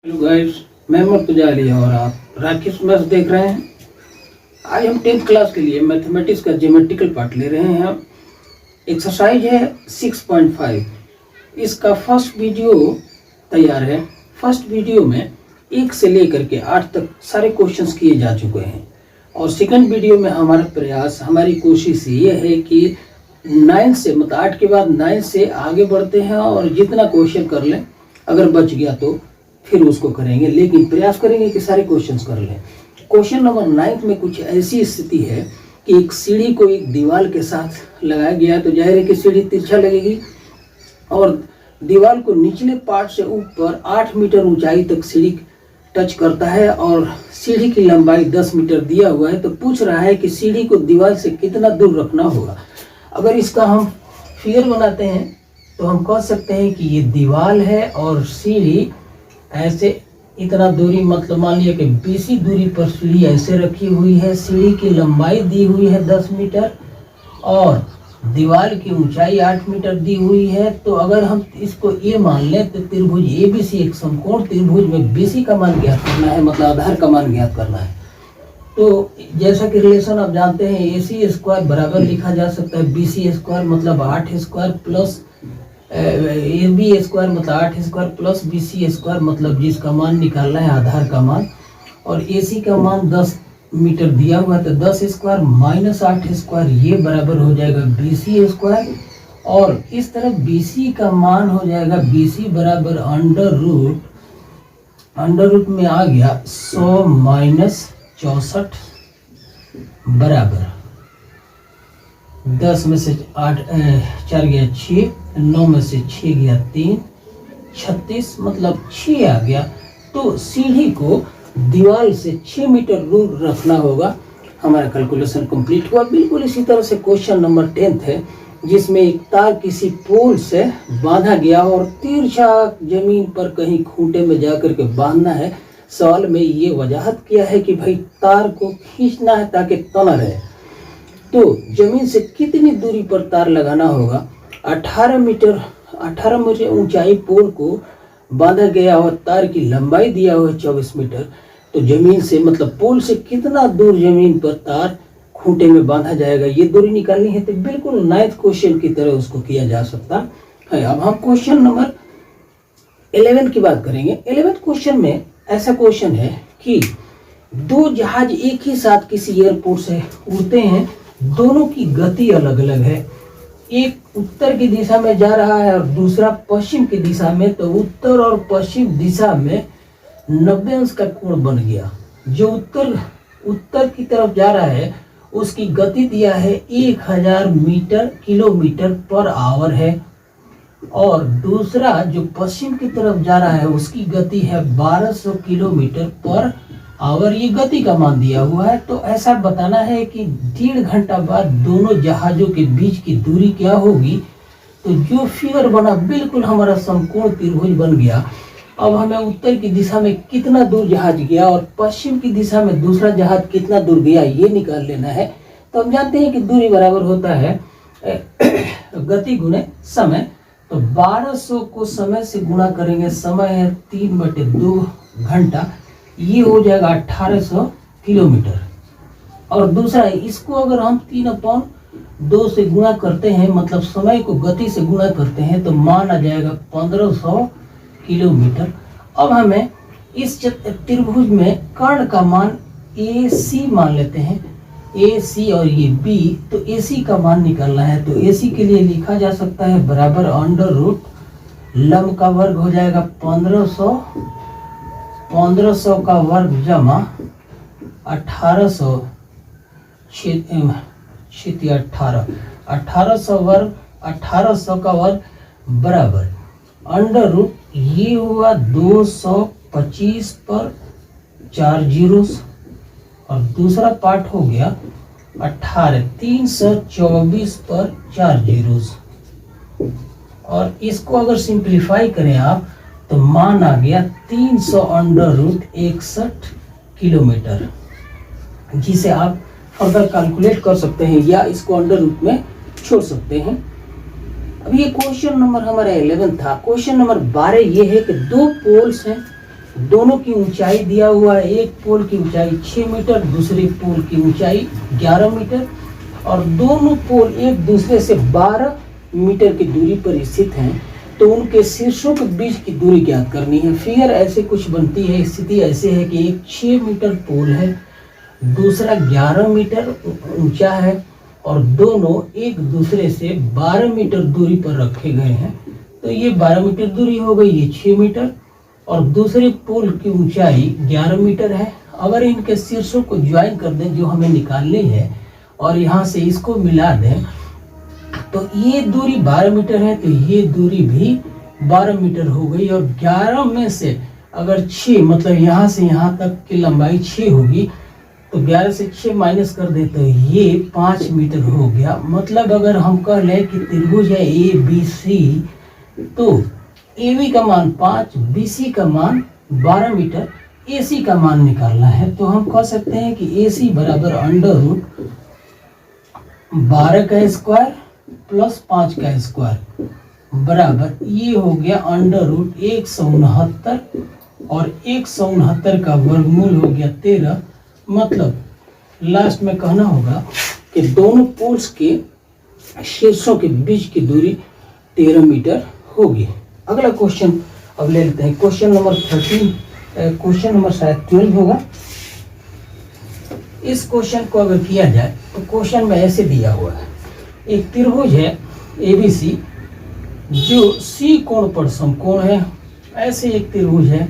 Hello guys, मैं मुर्तजा और आप राकेश मैथ्स देख रहे हैं। आज हम 10th क्लास के लिए मैथमेटिक्स का ज्योमेट्रिकल पार्ट ले रहे हैं। एक्सरसाइज है 6.5। इसका फर्स्ट वीडियो तैयार है। फर्स्ट वीडियो में 1 से लेकर के 8 तक सारे क्वेश्चंस किए जा चुके हैं और सेकंड वीडियो में हमारा प्रयास, हमारी कोशिश ये है कि 9 से मतलब 8 के बाद 9 से आगे बढ़ते हैं और जितना क्वेश्चन कर लें, अगर बच गया तो फिर उसको करेंगे, लेकिन प्रयास करेंगे कि सारे क्वेश्चंस कर लें। क्वेश्चन नंबर 9 में कुछ ऐसी स्थिति है कि एक सीढ़ी को एक दीवार के साथ लगाया गया, तो जाहिर है कि सीढ़ी तिरछा लगेगी और दीवार को निचले पार्ट से ऊपर 8 मीटर ऊंचाई तक सीढ़ी टच करता है और सीढ़ी की लंबाई 10 मीटर दिया हुआ है। तो पूछ रहा है कि सीढ़ी को दीवार से कितना दूर रखना होगा। अगर इसका हम फिगर बनाते हैं तो हम कह सकते हैं कि ये दीवार है और सीढ़ी ऐसे इतना दूरी, मतलब मान लिया कि BC दूरी पर सीढ़ी ऐसे रखी हुई है। सीढ़ी की लंबाई दी हुई है 10 मीटर और दीवार की ऊंचाई 8 मीटर दी हुई है। तो अगर हम इसको ये मान लें तो त्रिभुज ABC, एक समकोण त्रिभुज में BC का मान ज्ञात करना है, मतलब आधार का मान ज्ञात करना है। तो जैसा कि रिलेशन आप जानते हैं, AC स्क्वायर बराबर लिखा जा सकता है BC स्क्वायर, मतलब 8 स्क्वायर प्लस AB स्क्वायर मतलब 8 स्क्वायर प्लस BC स्क्वायर, मतलब जिसका मान निकालना है आधार का मान। और AC का मान 10 मीटर दिया हुआ है, तो 10 स्क्वायर माइनस 8 स्क्वायर ये बराबर हो जाएगा BC स्क्वायर। और इस तरफ BC का मान हो जाएगा BC बराबर अंडर रूट में आ गया 100 माइनस 64 बराबर 10 में से 8 4 गया 6, 9 में से 6 गया 3, 36 मतलब 6 आ गया। तो सीढ़ी को दीवार से 6 मीटर दूर रखना होगा। हमारा कैलकुलेशन कंप्लीट हुआ। बिल्कुल इसी तरह से क्वेश्चन नंबर 10 है, जिसमें एक तार किसी पोल से बांधा गया और तिरछा जमीन पर कहीं खूंटे में जाकर के बांधना है। सवाल में ये वजाहत किया है कि भाई तार को खींचना है ताकि तना रहे। तो जमीन से कितनी दूरी पर तार लगाना होगा। 18 मीटर ऊंचाई पोल को बांधा गया और तार की लंबाई दिया हुआ है 24 मीटर। तो जमीन से मतलब पोल से कितना दूर जमीन पर तार खूंटे में बांधा जाएगा, ये दूरी निकालनी है। तो बिल्कुल 9th क्वेश्चन की तरह उसको किया जा सकता है। अब हम क्वेश्चन नंबर 11 की बात करेंगे। 11th क्वेश्चन में ऐसा क्वेश्चन है कि दो जहाज एक ही साथ किसी एयरपोर्ट से उड़ते हैं, दोनों की गति अलग अलग है। एक उत्तर की दिशा में जा रहा है और दूसरा पश्चिम की दिशा में। तो उत्तर और पश्चिम दिशा में 90 अंश का कोण बन गया। जो उत्तर की तरफ जा रहा है उसकी गति दिया है 1000 किलोमीटर पर आवर है और दूसरा जो पश्चिम की तरफ जा रहा है उसकी गति है 1200 किलोमीटर पर आवर। ये गति का मान दिया हुआ है। तो ऐसा बताना है कि 1.5 घंटा बाद दोनों जहाजों के बीच की दूरी क्या होगी। तो जो फिगर बना बिल्कुल हमारा समकोण त्रिभुज बन गया। अब हमें उत्तर की दिशा में कितना दूर जहाज गया और पश्चिम की दिशा में दूसरा जहाज कितना दूर गया, ये निकाल लेना है। तो हम जानते हैं कि दूरी बराबर होता है गति गुणे समय। तो 1200 को समय से गुणा करेंगे, समय है 3/2 घंटा, ये हो जाएगा 1800 किलोमीटर। और दूसरा इसको अगर हम 3/2 से गुणा करते हैं, मतलब समय को गति से गुणा करते हैं, तो मान आ जाएगा 1500 किलोमीटर। अब हमें इस त्रिभुज में कर्ण का मान AC मान लेते हैं, AC और ये B। तो AC का मान निकालना है। तो AC के लिए लिखा जा सकता है बराबर अंडर रूट लंब का वर्ग हो जाएगा 1500 का वर्ग जमा 1800 वर्ग 1800 का वर्ग बराबर अंडर रूट ये हुआ 225 पर 4 जीरोस और दूसरा पार्ट हो गया 324 पर 4 जीरोस। और इसको अगर सिंप्लीफाई करें आप तो मान आ गया 300 अंडर रूट 61 किलोमीटर, जिसे आप फर्दर कैलकुलेट कर सकते हैं या इसको अंडर रूट में छोड़ सकते हैं। अब ये क्वेश्चन नंबर हमारा 11 था। क्वेश्चन नंबर 12 ये है कि दो पोल्स हैं दोनों की ऊंचाई दिया हुआ है, एक पोल की ऊंचाई 6 मीटर, दूसरे पोल की ऊंचाई 11 मीटर और दोनों पोल एक दूसरे से 12 मीटर की दूरी पर स्थित हैं। तो उनके शीर्षों के बीच की दूरी ज्ञात करनी है। फिगर ऐसे कुछ बनती है। स्थिति ऐसे है कि एक 6 मीटर पोल है, दूसरा 11 मीटर ऊंचा है और दोनों एक दूसरे से 12 मीटर दूरी पर रखे गए हैं। तो ये 12 मीटर दूरी हो गई, ये 6 मीटर और दूसरे पोल की ऊंचाई 11 मीटर है। अगर इनके शीर्षों को ज्वाइन कर दें जो हमें निकालनी है और यहाँ से इसको मिला दें तो ये दूरी 12 मीटर है, तो ये दूरी भी 12 मीटर हो गई। और 11 में से अगर 6 मतलब यहाँ से यहाँ तक की लंबाई 6 होगी तो 11 से 6 माइनस कर दे तो ये 5 मीटर हो गया। मतलब अगर हम कह लें कि त्रिभुज है ABC तो AB का मान 5, BC का मान 12 मीटर, AC का मान निकालना है। तो हम कह सकते हैं कि AC बराबर अंडर रूट 12 का स्क्वायर प्लस 5 का स्क्वायर बराबर ये हो गया अंडर रूट 169 और 169 का वर्गमूल हो गया 13। मतलब लास्ट में कहना होगा कि दोनों पोल्स के शीर्षों के बीच की दूरी 13 मीटर होगी। अगला क्वेश्चन अब ले लेते हैं। क्वेश्चन नंबर 13, क्वेश्चन नंबर शायद 12 होगा। इस क्वेश्चन को अगर किया जाए तो क्वेश्चन में ऐसे दिया हुआ है, एक त्रिभुज है ABC जो C कोण पर समकोण है। ऐसे एक त्रिभुज है,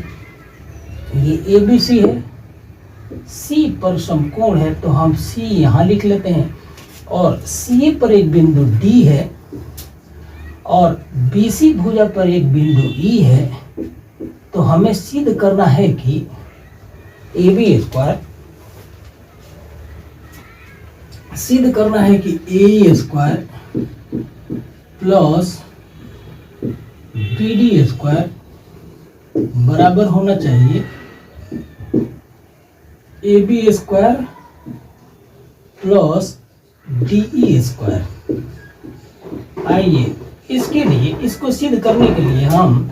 ये ABC है, C पर समकोण है तो हम C यहाँ लिख लेते हैं और CA पर एक बिंदु D है और BC भुजा पर एक बिंदु E है। तो हमें सिद्ध करना है कि AB स्क्वायर सिद्ध करना है कि AE square plus BD square बराबर होना चाहिए AB square plus DE square. आइए इसके लिए, इसको सिद्ध करने के लिए हम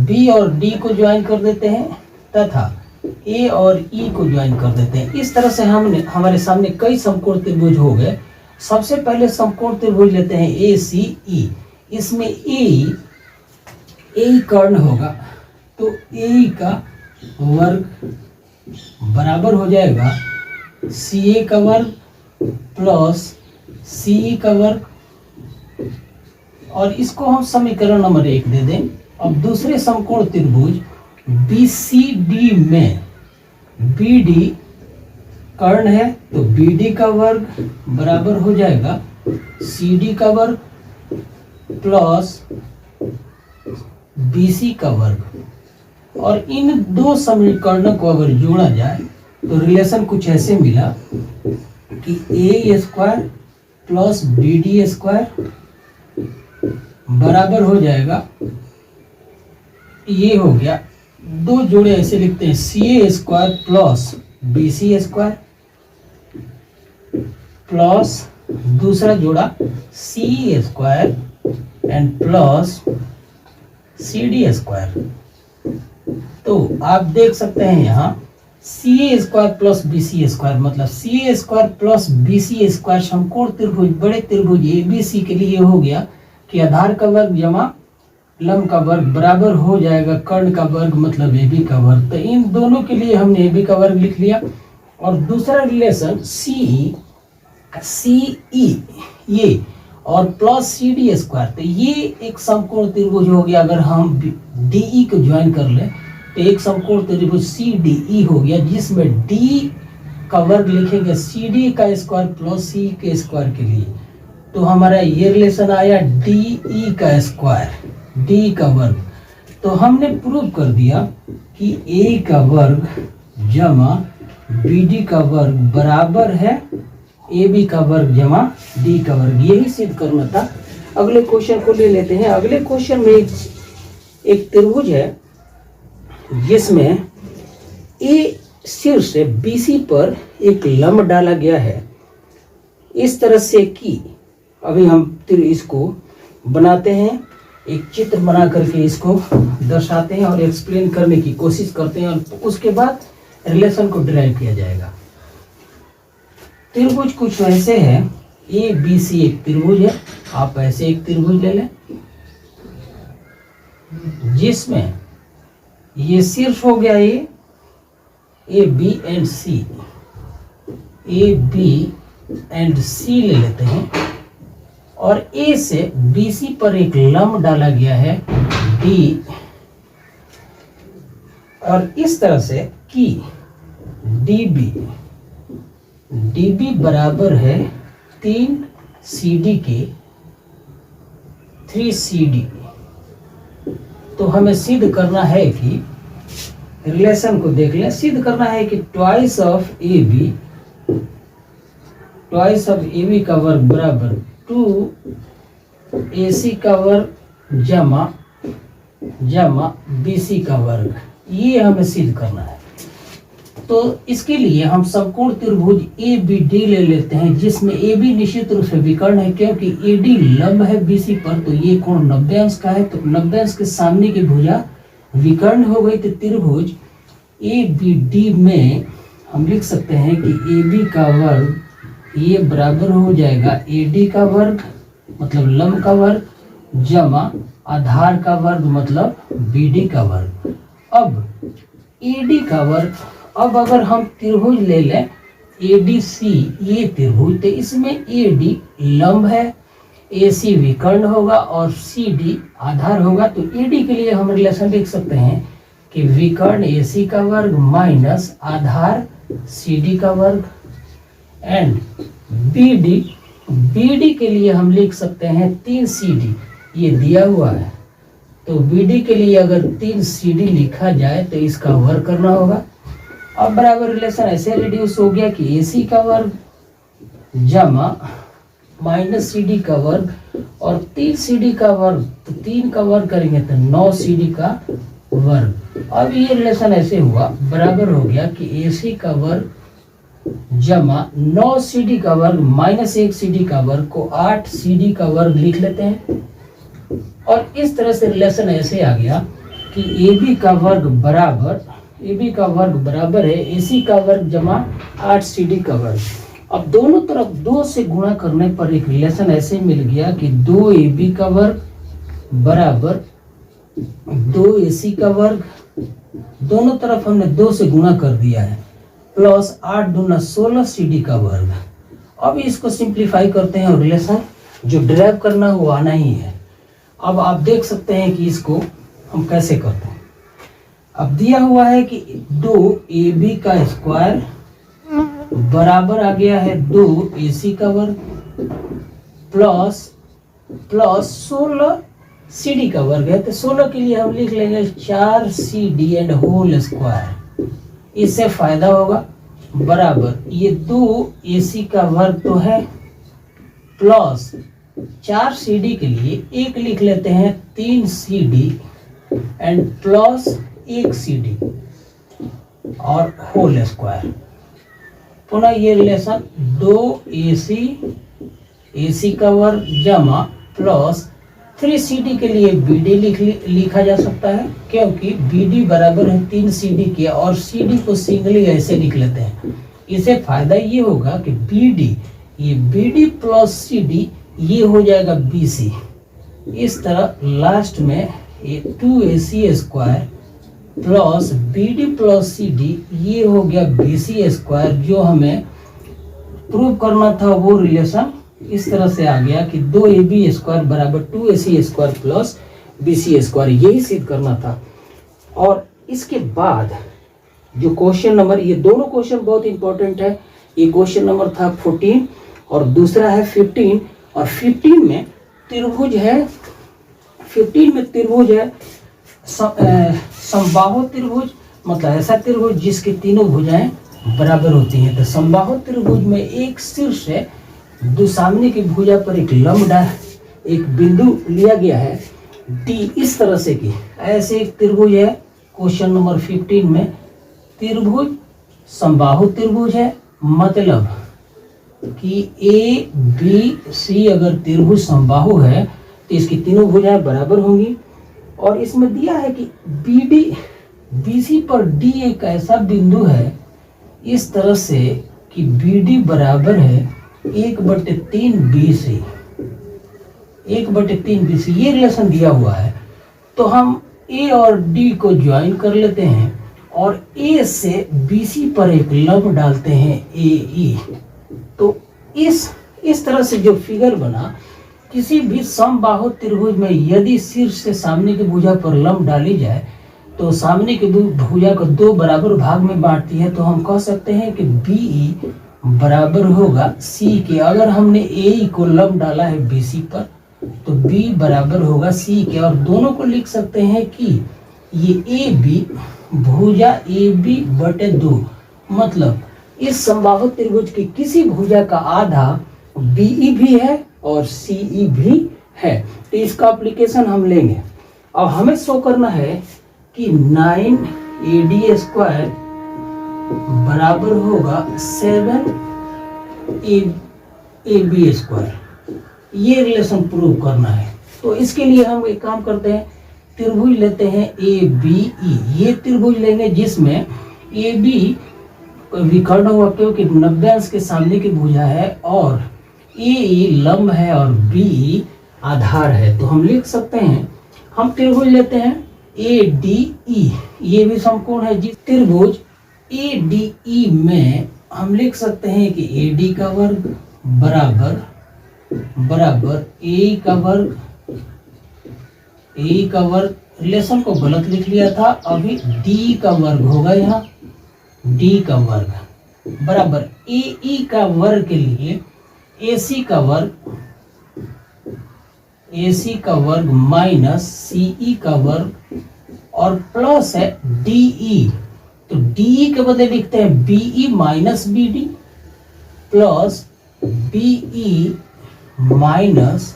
B और D को ज्वाइन कर देते हैं तथा A और E को ज्वाइन कर देते हैं। इस तरह से हमारे सामने कई समकोण त्रिभुज हो गए। सबसे पहले समकोण त्रिभुज लेते हैं ACE। इसमें AE कर्ण होगा तो AE का वर्ग बराबर हो जाएगा CA का वर्ग प्लस CE का वर्ग और इसको हम समीकरण नंबर 1 दे दें। अब दूसरे समकोण त्रिभुज BCD में BD कर्ण है तो BD का वर्ग बराबर हो जाएगा CD का वर्ग प्लस BC का वर्ग। और इन दो समीकरणों को अगर जोड़ा जाए तो रिलेशन कुछ ऐसे मिला कि A square plus BD square बराबर हो जाएगा, ये हो गया। दो जोड़े ऐसे लिखते हैं CA square plus BC square plus दूसरा जोड़ा CE square and plus CD square. तो आप देख सकते हैं यहाँ CA square plus BC square मतलब CA square plus BC square समकोण त्रिभुज बड़े त्रिभुज ABC के लिए हो गया कि आधार का वर्ग जमा लंब का वर्ग बराबर हो जाएगा कर्ण का वर्ग मतलब AB का वर्ग। तो इन दोनों के लिए हमने AB का वर्ग लिख लिया। और दूसरा रिलेशन CE ये और प्लस CD स्क्वायर, तो ये एक समकोण त्रिभुज हो गया। अगर हम DE को ज्वाइन कर लें तो एक समकोण त्रिभुज CDE हो गया जिसमें D का वर्ग लिखेंगे CD का स्क्वायर प्लस CE के स्क्वायर के लिए। तो हमारा ये रिलेशन आया DE का स्क्वायर D का वर्ग। तो हमने प्रूव कर दिया कि A का वर्ग जमा BD का वर्ग बराबर है AB का वर्ग जमा D का वर्ग। यही सिद्ध करना था। अगले क्वेश्चन को ले लेते हैं। अगले क्वेश्चन में एक त्रिभुज है जिसमें A शीर्ष से BC पर एक लंब डाला गया है इस तरह से कि अभी हम इसको बनाते हैं। एक चित्र बना करके इसको दर्शाते हैं और एक्सप्लेन करने की कोशिश करते हैं, और उसके बाद रिलेशन को डिराइव किया जाएगा। त्रिभुज कुछ ऐसे है, ए बी सी एक त्रिभुज है। आप ऐसे एक त्रिभुज ले लें जिसमें ये शीर्ष हो गया A B and C, A B and C ले लेते हैं, और ए से बी सी पर एक लंब डाला गया है डी, और इस तरह से कि डी बी बराबर है 3 CD के 3 CD। तो हमें सिद्ध करना है कि रिलेशन को देख लें, सिद्ध करना है कि ट्वाइस ऑफ ए बी का वर्ग बराबर 2AC का वर्ग जमा BC का वर्ग, ये हमें सिद्ध करना है। तो इसके लिए हम समकोण त्रिभुज ABD ले लेते हैं, जिसमें AB निश्चित रूप से विकर्ण है, क्योंकि AD लंब है BC पर, तो ये कोण 90 अंश का है। तो 90 अंश के सामने की भुजा विकर्ण हो गई। तो त्रिभुज ABD में हम लिख सकते हैं कि AB का वर्ग ये बराबर हो जाएगा AD का वर्ग मतलब लंब का वर्ग जमा आधार का वर्ग मतलब BD का वर्ग। अब AD का वर्ग, अब अगर हम त्रिभुज ले लें ADC, ये त्रिभुज, तो इसमें AD लंब है, AC विकर्ण होगा और CD आधार होगा। तो AD के लिए हम रिलेशन लिख सकते हैं कि विकर्ण AC का वर्ग माइनस आधार CD का वर्ग, एंड BD के लिए हम लिख सकते हैं 3 CD, ये दिया हुआ है। तो BD के लिए अगर 3 CD लिखा जाए तो इसका वर्ग करना होगा। अब बराबर रिलेशन ऐसे रिड्यूस हो गया कि AC का वर्ग जमा माइनस CD का वर्ग और 3 CD का वर्ग, तो 3 का वर्ग करेंगे तो 9 CD का वर्ग। अब ये रिलेशन ऐसे हुआ, बराबर हो गया कि AC का वर्ग जमा 9 CD का वर्ग माइनस 1 CD का वर्ग को 8 CD का वर्ग लिख लेते हैं। और इस तरह से रिलेशन ऐसे आ गया कि AB का वर्ग बराबर है AC का वर्ग जमा 8 CD का वर्ग। अब दोनों तरफ 2 से गुणा करने पर एक रिलेशन ऐसे मिल गया कि 2AB का वर्ग बराबर 2AC का वर्ग, दोनों तरफ हमने 2 से गुणा कर दिया है, प्लस 8 दूना 16 CD का वर्ग। अब इसको सिंप्लीफाई करते हैं और रिलेशन जो डिराइव करना वो आना ही है। अब आप देख सकते हैं कि इसको हम कैसे करते हैं। अब दिया हुआ है कि 2AB का स्क्वायर बराबर आ गया है 2AC का वर्ग प्लस 16 CD का वर्ग है। तो 16 के लिए हम लिख लेंगे 4 CD एंड होल स्क्वायर, इससे फायदा होगा बराबर ये 2AC का वर्ग तो है प्लस 4 CD के लिए एक लिख लेते हैं 3 CD एंड प्लस 1 CD और होल स्क्वायर। पुनः ये रिलेशन 2AC का वर्ग जमा प्लस 3 CD के लिए BD लिखा जा सकता है, क्योंकि BD बराबर है 3 CD के, और CD को सिंगली ऐसे लिख लेते हैं। इसे फायदा ये होगा कि BD प्लस CD ये हो जाएगा BC। इस तरह लास्ट में ये 2AC square plus BD plus CD ये हो गया BC स्क्वायर। जो हमें प्रूव करना था वो रिलेशन इस तरह से आ गया कि 2AB स्क्वायर बराबर 2AC square plus BC square, यही सिद्ध करना था। और इसके बाद जो क्वेश्चन नंबर, ये दोनों क्वेश्चन बहुत इंपॉर्टेंट है। ये क्वेश्चन नंबर था 14 और दूसरा है 15। और 15 में त्रिभुज है, 15 में त्रिभुज है समबाहु त्रिभुज, मतलब ऐसा त्रिभुज जिसकी तीनों भुजाएं बराबर होती हैं। तो समबाहु त्रिभुज में एक शीर्ष है, दो सामने की भुजा पर एक लंब एक बिंदु लिया गया है D, इस तरह से कि ऐसे एक त्रिभुज है। क्वेश्चन नंबर 15 में त्रिभुज समबाहु त्रिभुज है, मतलब कि ABC अगर त्रिभुज समबाहु है तो इसकी तीनों भुजाएं बराबर होंगी। और इसमें दिया है कि BC पर D एक ऐसा बिंदु है इस तरह से कि BD बराबर है 1/3 BC, 1/3 BC, ये रिलेशन दिया हुआ है। तो हम A और D को ज्वाइन कर लेते हैं और A से BC पर एक लंब डालते हैं AE। तो इस तरह से जो फिगर बना, किसी भी समबाहु त्रिभुज में यदि शीर्ष से सामने की भुजा पर लंब डाली जाए तो सामने की भुजा को दो बराबर भाग में बांटती है। तो हम कह सकते हैं कि BE बराबर होगा C के। अगर हमने AE को लंब डाला है BC पर तो B बराबर होगा C के, और दोनों को लिख सकते हैं कि ये AB भुजा AB/2, मतलब इस समबाहु त्रिभुज की किसी भुजा का आधा BE भी है और CE भी है। तो इसका एप्लीकेशन हम लेंगे। अब हमें शो करना है कि 9AD² बराबर होगा 7AB²। ये रिलेशन प्रूव करना है। तो इसके लिए हम एक काम करते हैं, त्रिभुज लेते हैं ABE। ये त्रिभुज लेंगे जिसमें AB विकर्ण होगा क्योंकि 90 अंश के सामने की भुजा है और AE लंब है और BE आधार है। तो हम लिख सकते हैं, हम त्रिभुज लेते हैं ADE। ये भी समकोण है। जिस त्रिभुज ADE में हम लिख सकते हैं कि AD का वर्ग बराबर AE का वर्ग, रिलेशन को गलत लिख लिया था, अभी D का वर्ग होगा, यहाँ D का वर्ग बराबर AE का वर्ग के लिए AC का वर्ग माइनस CE का वर्ग और प्लस है DE। तो DE के बदले लिखते हैं BE minus BD plus BE minus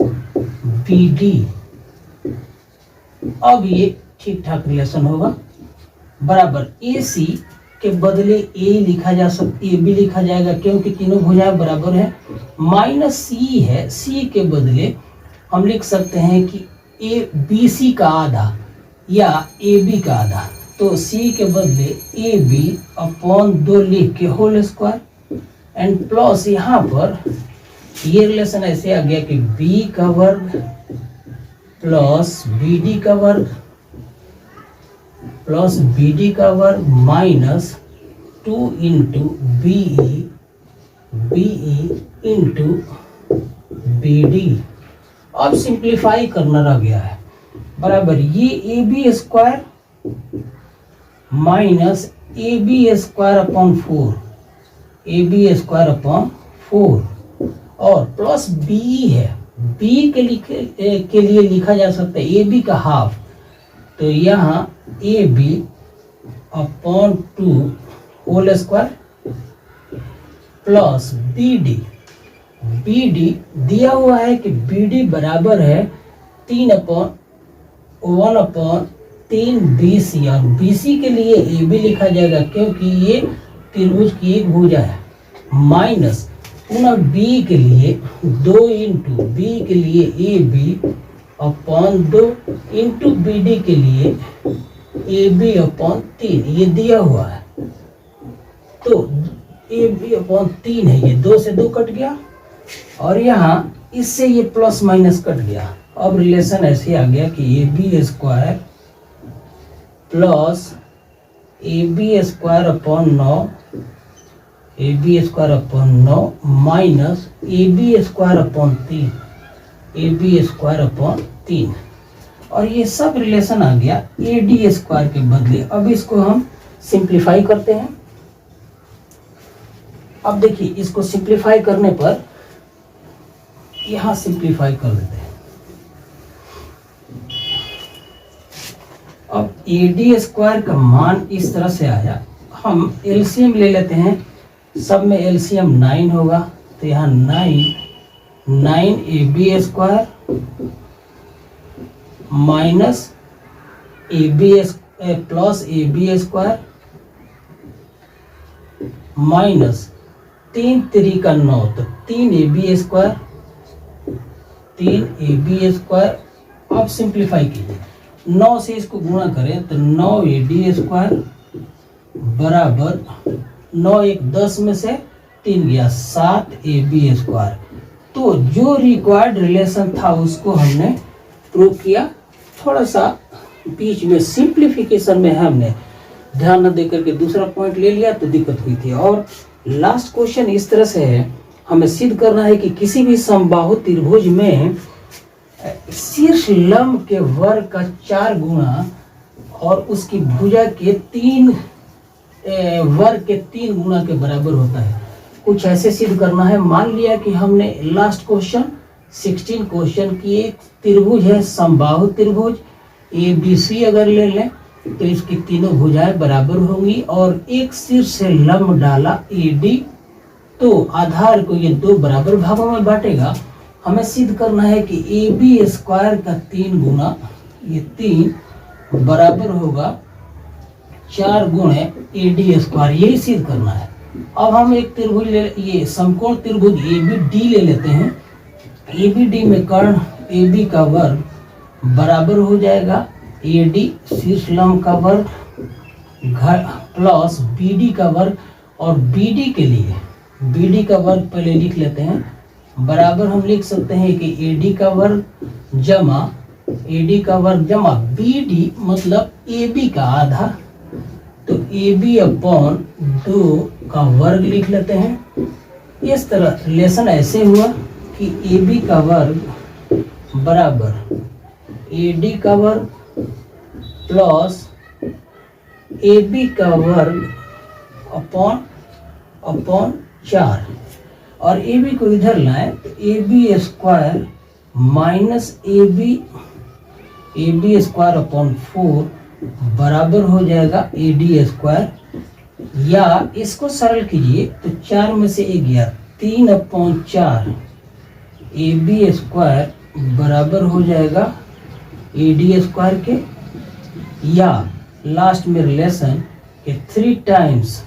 BD। अब ये ठीक ठाक रिलेशन होगा। बराबर AC के बदले A लिखा जा सकता, AB लिखा जाएगा क्योंकि तीनों भुजाएं बराबर है, माइनस C है, C के बदले हम लिख सकते हैं कि BC का आधा या AB का आधा। तो C के बदले AB/2 लिख के होल स्क्वायर एंड प्लस यहाँ पर ये रिलेशन ऐसे आ गया कि B का वर्ग प्लस BD का वर्ग minus 2 into BE into BD। अब सिंप्लीफाई करना रह गया है। बराबर ये AB² माइनस AB²/4 और प्लस BE है। B के लिए लिखा जा सकता है AB का हाफ, तो यहाँ AB/2 whole square plus BD दिया हुआ है कि BD बराबर है 3/1/3 BC, और BC के लिए AB लिखा जाएगा क्योंकि ये त्रिभुज की एक भुजा है, माइनस पुनः B के लिए 2 इंटू B के लिए AB/2 इंटू BD के लिए AB/3 ये दिया हुआ है। तो AB/3 है, ये 2 से 2 कट गया और यहाँ इससे ये प्लस माइनस कट गया। अब रिलेशन ऐसे आ गया कि AB² plus AB²/9 minus AB²/3 और ये सब रिलेशन आ गया AD² के बदले। अब इसको हम सिंप्लीफाई करते हैं। अब देखिए, इसको सिंप्लीफाई करने पर यहाँ सिंप्लीफाई कर देते हैं। अब AD² का मान इस तरह से आया। हम एलसीएम ले लेते हैं, सब में एलसीएम 9 होगा, तो यहाँ 9AB² minus plus AB² minus 3 3 का 9, तो 3AB² 3ab²। आप सिंप्लीफाई कीजिए, 9 से इसको गुणा करें तो 9ad² बराबर 9 1 10 में से 3 गया 7ab²। तो जो रिक्वायर्ड रिलेशन था उसको हमने प्रूव किया। थोड़ा सा बीच में सिंप्लीफिकेशन में हमने ध्यान न देकर के दूसरा पॉइंट ले लिया तो दिक्कत हुई थी। और लास्ट क्वेश्चन इस तरह से है, हमें सिद्ध करना है कि किसी भी समबाहु त्रिभुज में शीर्ष लंब के वर्ग का 4 गुना और उसकी भुजा के 3 वर्ग के 3 गुना के बराबर होता है। कुछ ऐसे सिद्ध करना है। मान लिया कि हमने लास्ट क्वेश्चन 16 क्वेश्चन की एक त्रिभुज है, समबाहु त्रिभुज ABC अगर ले लें तो इसकी तीनों भुजाएं बराबर होंगी और एक शीर्ष से लंब डाला AD, तो आधार को ये 2 बराबर भागों में बांटेगा। हमें सिद्ध करना है कि AB² का 3 गुना ये 3 बराबर होगा 4 गुणे AD², यही सिद्ध करना है। अब हम एक त्रिभुज ये समकोण त्रिभुज ABD ले लेते हैं। ABD में कर्ण AB का वर्ग बराबर हो जाएगा AD शीर्ष लंब का वर्ग प्लस BD का वर्ग, और BD के लिए BD का वर्ग पहले लिख लेते हैं। बराबर हम लिख सकते हैं कि AD का वर्ग जमा BD मतलब AB का आधा, तो AB/2 का वर्ग लिख लेते हैं। इस तरह रिलेशन ऐसे हुआ कि AB का वर्ग बराबर AD का वर्ग प्लस AB का वर्ग अपॉन 4, और AB को इधर लाएं तो AB² माइनस AB²/4 बराबर हो जाएगा AD²। या इसको सरल कीजिए तो 4 में से 1 गया 3/4 AB² बराबर हो जाएगा AD² के। या लास्ट में रिलेशन के 3 टाइम्स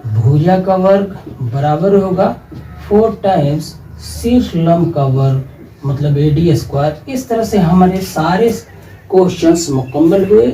भुजा का वर्ग बराबर होगा 4 टाइम्स शीर्ष लंब का वर्ग मतलब AD²। इस तरह से हमारे सारे क्वेश्चंस मुकम्मल हुए।